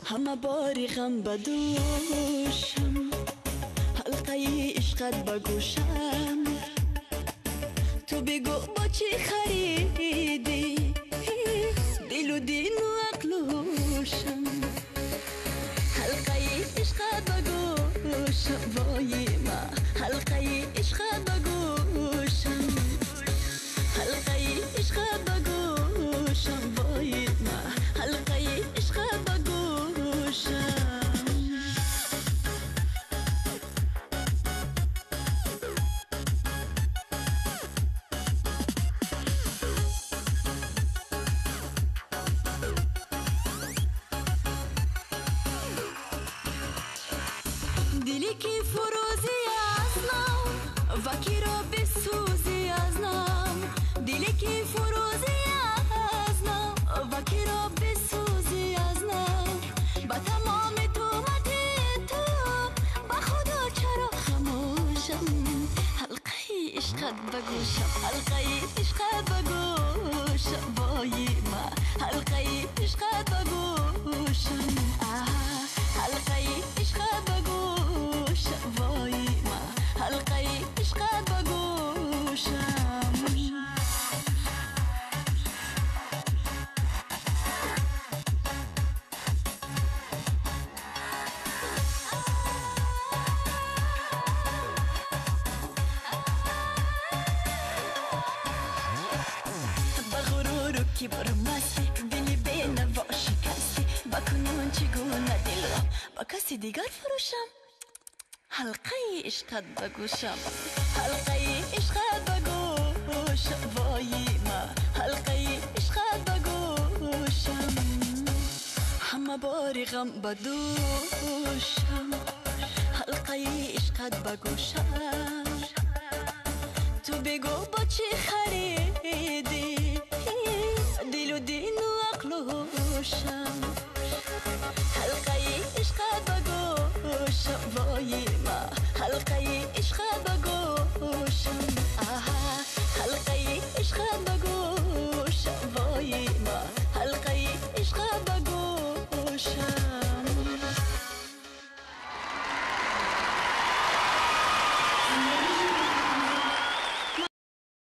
همه باری غم بدوشم، حلقه عشقت بگوشم. تو بگو با چی خریدی دل و دین و عقل و هوشم. حلقه عشقت بگوشم وای ما، حلقه عشقت بگوشم، حلقه عشقت بگوشم وای ما، حلقه عشقت بگوشم. دلی که فروزی از نام و کی را بسوزی از نام، دلی که فروزی از نام و کی را بسوزی از نام. با تمام تومت تو با خدا چرا خموشم. حلقه عشقت بگوشم، حلقه عشقت بگوشم وای ما، حلقه عشقت بگوشم. حلقه عشقت بگوشم وای ما، حلقه عشقت بگوشم. بغرور و کبر مستی دلی به نوا شکستی، با کنون چگونه دل را با کسی دیگر فروشم. حلقه عشقت بگوشم، حلقه عشقت بگوشم وای ما، حلقه عشقت بگوشم. همه باری غم بدوشم، حلقه عشقت بگوشم. تو بگو با چی خریدی دل و دین و عقل و هوشم. حلقه عشقت بگوشم وای ما، حلقه